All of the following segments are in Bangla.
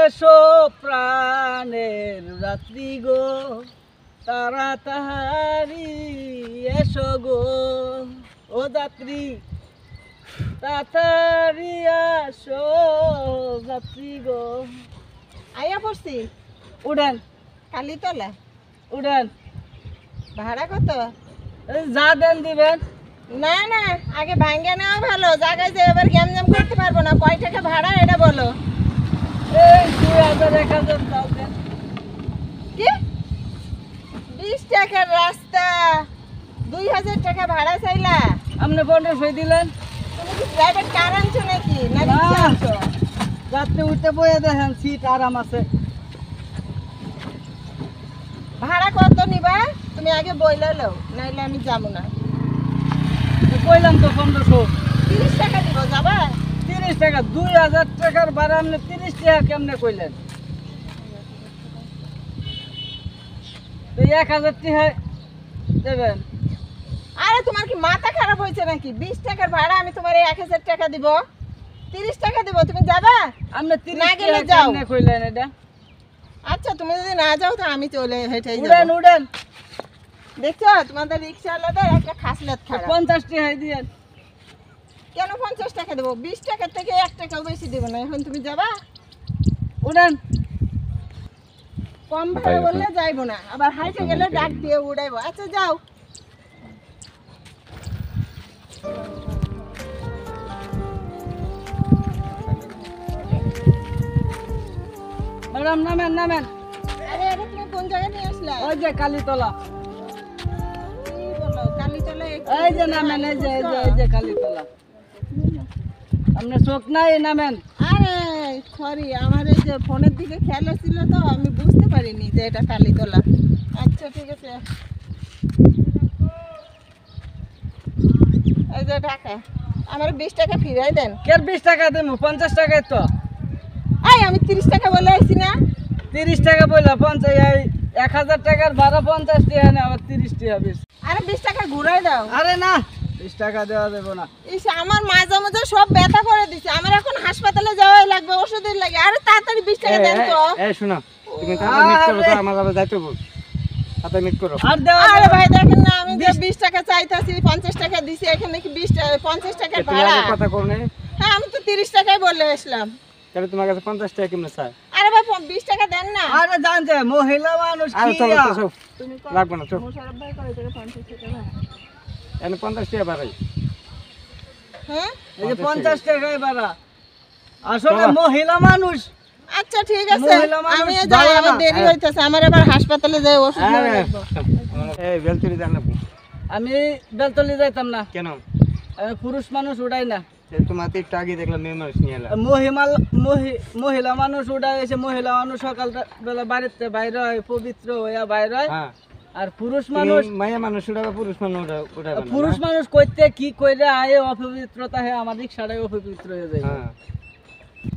এসো প্রাণের রাত্রি গো, তাড়াতাড়ি এসো গো, ও যাত্রী তাড়াতাড়ি আসো যাত্রী গো। আইয়া পড়ছি। উড়েন কালীতলা। উড়েন, ভাড়া কত? যা দেন দিবেন। না না, আগে ভাঙ্গে নেওয়া ভালো, জায়গায় যে এবার গ্যামজাম করতে পারবো না। কয় টাকা ভাড়া এটা বলো। এই 2000 1000 দাও দেন। কি 20 টাকার রাস্তা 2000 টাকা ভাড়া চাইলা? আপনি 1500 দিলেন। তুমি কি প্রাইভেট কার আনছো নাকি না না। রিক্সা আনছো? যাত্রী উঠতে বয়ে দেখেন, সিট আরাম আছে। ভাড়া কত নিবা তুমি আগে বইলা লও, নাইলে আমি যাবো না। কইলাম তো 1500। 30 টাকা দিব, যাবা? 30 টাকা, 2000 টাকার ভাড়া আপনি 30 টাকা কেমনে কইলেন? তো 1000 টাকা দেবেন। আরে তোমার কি মাথা খারাপ হয়েছে নাকি? 20 টাকার ভাড়া আমি তোমার 1000 টাকা দিব, 30 টাকা দিব, তুমি যাবা? আপনি 30 না গেলে টাকা যাও। কেমনে কইলেন এটা? আচ্ছা তুমি যদি না যাও তো আমি চলে হেঁটেই উড়েন যাব। উড়েন। দেখছো তোমাদের রিক্সাওয়ালাদের একটা খাসলত খারাপ। 50 টাকা দিয়েন। কেন 50 টাকা দেবো? 20 টাকার থেকে 1 টাকাও বেশি দেবো না। এখন তুমি যাবা? উড়েন। কম ভাড়া বললে যাইবো না, আবার হাইটে গেলে ডাক দিয়ে উড়াইবো। আচ্ছা যাও। ম্যাডাম নামেন নামেন। আরে আরে তুমি কোন জায়গায় নিয়ে আসলা? ওই যে কালীতলা। কি বলো কালীতলা? এই যে নামেন, এই যে কালীতলা। আপনি চোখ নাই, নামেন। আরে সরি, আমার এই যে ফোনের দিকে খেয়াল ছিল তো আমি বুঝতে পারিনি যে এটা কালীতলা। আচ্ছা ঠিক আছে, এই যে টাকা আমার 20 টাকা ফিরাই দেন। কের 20 টাকা দেবো? 50 টাকায় তো। এই আমি 30 টাকা বলে আইছি না? 30 টাকা বললা 50, এই 1000 টাকার ভাড়া 50 টাকা না, আবার 30 টাকা বেশি। আরে 20 টাকা ঘুরাই দাও। আরে না, 20 টাকা দেওয়া দেবো না। ইস আমার মাঝে মাঝে সব ব্যথা করে দিছে, আমার এখন হাসপাতালে যাওয়াই লাগবে, ওষুধের লাগে। আরে তাড়াতাড়ি 20 টাকা দেন তো। এই শোনো, তুমি তাহলে মিট করো তো, আমার আবার যাইতে বল। তাতে মিট করো। আর দেওয়া আরে যাবে না। ভাই দেখেন না, আমি যে 20 টাকা চাইতাছি 50 টাকা দিছি, এখানে কি 20 টাকা 50 টাকার তুমি ভাড়া? আগে কথা করো না, হ্যাঁ আমি তো 30 টাকাই বলে আসলাম। তাহলে তোমার কাছে 50 টাকা কেমনে চাই? আরে ভাই 20 টাকা দেন না। আরে জানতে মহিলা মানুষ আরে কি চলো আর? তো সব তুমি লাগবে না, চল। মোশাররফ ভাই করে দেবে 50 টাকা ভাড়া। এনে 50 টাকা বাড়াই। হ্যাঁ এই যে 50 টাকায় ভাড়া। আসলে চলো। মহিলা মানুষ। আচ্ছা ঠিক আছে, মহিলা মানুষ আমি যাই, ভালো আমার না। দেরি হইতাছে, আমার এবার হাসপাতালে যাই ওষুধ নেওয়া আরে লাগবে। এই বেলতুরি জান না আমি বেলতলি যাইতাম না, কেন? আমি পুরুষ মানুষ উড়াই না। তোমার তো একটু আগে দেখলাম মেয়ে মানুষ নিয়ে এলাম। মহিলা মানুষ উড়াই এসে, মহিলা মানুষ সকাল বেলা বাড়িতে বাইরে হয়, পবিত্র হইয়া বাইরে হয়। হ্যাঁ, আর পুরুষ মানুষ, মায়া মানুষ উড়াবে, পুরুষ মানুষ উড়াবে না, পুরুষ না? মানুষ কইতে কি কইরা আয়ে অপবিত্রতা হয়, আমার রিক্সাটাই অপবিত্র হয়ে যায়। হ্যাঁ।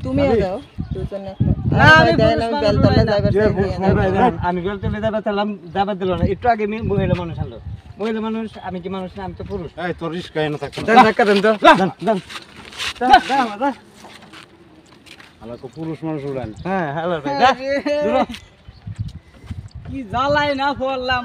তুমি যাও দুজনে। না, আমি পুরুষ আমি মানুষ বেলতলা উড়াই না। যাইবার যে চাই নিয়ে ভাই ভাই যাও। দেন, আমি বেলতুরি যাবার চাইলাম, যাবার দিল না। একটু আগে মহিলা মানুষ আনলো। মহিলা মানুষ, আমি কি মানুষ না? আমি তো পুরুষ। এই তোর রিস্কা এনে থাকতো দেন ধাক্কা দেন তো। দেন দেন। আমাকে পুরুষ মানুষ উড়ান। হ্যাঁ হ্যালো ভাই, যা, দূর হ। কি জ্বালাই না পড়লাম।